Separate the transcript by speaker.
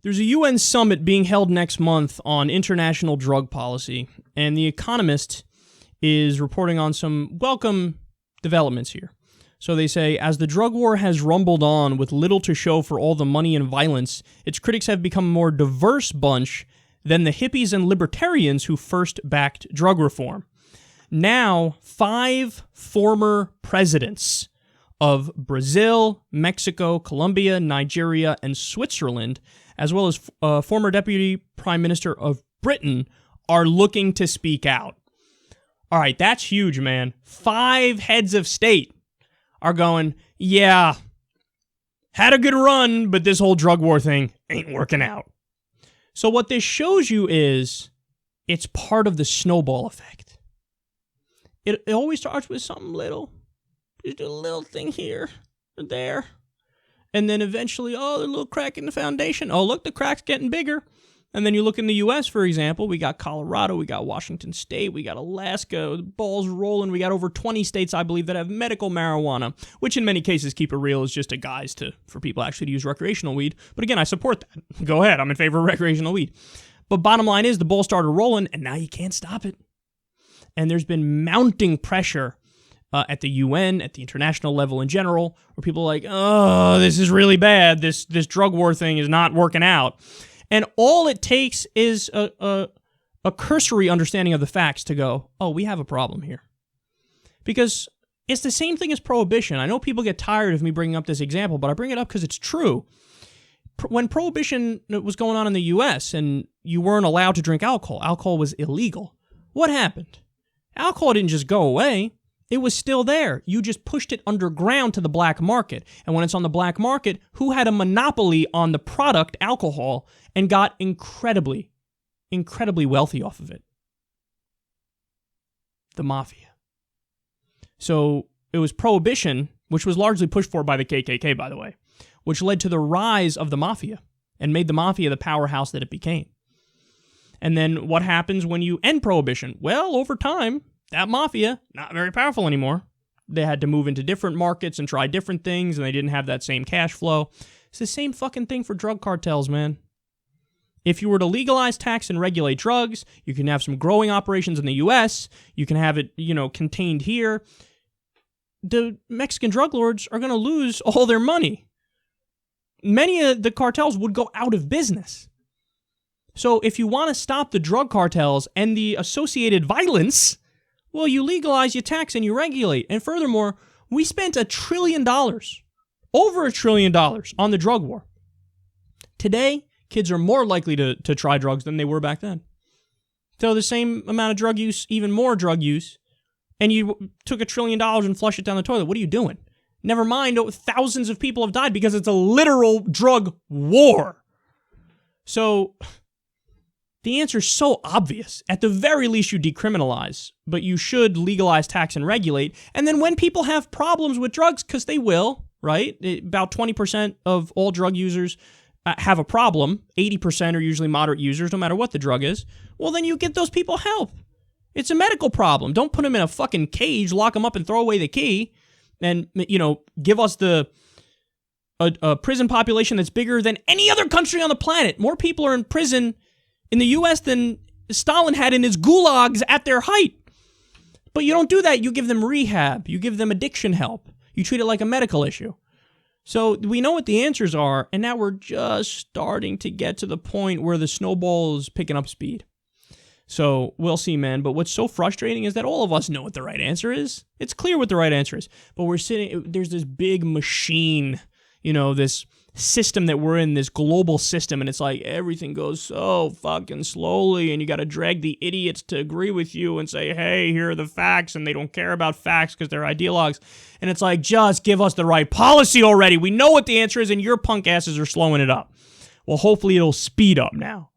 Speaker 1: There's a UN summit being held next month on international drug policy, and The Economist is reporting on some welcome developments here. So they say, as the drug war has rumbled on with little to show for all the money and violence, its critics have become a more diverse bunch than the hippies and libertarians who first backed drug reform. Now, 5 former presidents of Brazil, Mexico, Colombia, Nigeria, and Switzerland, as well as former Deputy Prime Minister of Britain, are looking to speak out. All right, that's huge, man. 5 heads of state are going, yeah, had a good run, but this whole drug war thing ain't working out. So what this shows you is it's part of the snowball effect. It always starts with something little. Just a little thing here or there. And then eventually, oh, there's a little crack in the foundation. Oh, look, the crack's getting bigger. And then you look in the U.S., for example, we got Colorado, we got Washington State, we got Alaska, the ball's rolling. We got over 20 states, I believe, that have medical marijuana, which in many cases, keep it real, is just a guise for people actually to use recreational weed. But again, I support that. Go ahead, I'm in favor of recreational weed. But bottom line is, the ball started rolling, and now you can't stop it. And there's been mounting pressure at the UN, at the international level in general, where people are like, oh, this is really bad. This drug war thing is not working out. And all it takes is a cursory understanding of the facts to go, oh, we have a problem here. Because it's the same thing as prohibition. I know people get tired of me bringing up this example, but I bring it up because it's true. When prohibition was going on in the U.S. and you weren't allowed to drink alcohol was illegal. What happened? Alcohol didn't just go away. It was still there. You just pushed it underground to the black market. And when it's on the black market, who had a monopoly on the product, alcohol, and got incredibly, incredibly wealthy off of it? The mafia. So it was prohibition, which was largely pushed for by the KKK, by the way, which led to the rise of the mafia and made the mafia the powerhouse that it became. And then what happens when you end prohibition? Well, over time, that mafia, not very powerful anymore. They had to move into different markets and try different things, and they didn't have that same cash flow. It's the same fucking thing for drug cartels, man. If you were to legalize, tax, and regulate drugs, you can have some growing operations in the U.S., you can have it, contained here. The Mexican drug lords are going to lose all their money. Many of the cartels would go out of business. So if you want to stop the drug cartels and the associated violence, well, you legalize, you tax, and you regulate. And furthermore, we spent $1 trillion, over $1 trillion on the drug war. Today, kids are more likely to try drugs than they were back then. So the same amount of drug use, even more drug use, and you took $1 trillion and flushed it down the toilet. What are you doing? Never mind, thousands of people have died because it's a literal drug war. So the answer is so obvious. At the very least, you decriminalize, but you should legalize, tax, and regulate. And then when people have problems with drugs, because they will, right? About 20% of all drug users have a problem. 80% are usually moderate users, no matter what the drug is. Well, then you get those people help. It's a medical problem. Don't put them in a fucking cage, lock them up, and throw away the key. And, give us a prison population that's bigger than any other country on the planet. More people are in prison in the U.S. than Stalin had in his gulags at their height. But you don't do that. You give them rehab. You give them addiction help. You treat it like a medical issue. So we know what the answers are, and now we're just starting to get to the point where the snowball is picking up speed. So we'll see, man. But what's so frustrating is that all of us know what the right answer is. It's clear what the right answer is. But there's this big machine, this system that we're in, this global system, and it's like everything goes so fucking slowly, and you got to drag the idiots to agree with you and say, hey, here are the facts, and they don't care about facts because they're ideologues. And it's like, just give us the right policy already. We know what the answer is, and your punk asses are slowing it up. Well, hopefully it'll speed up now.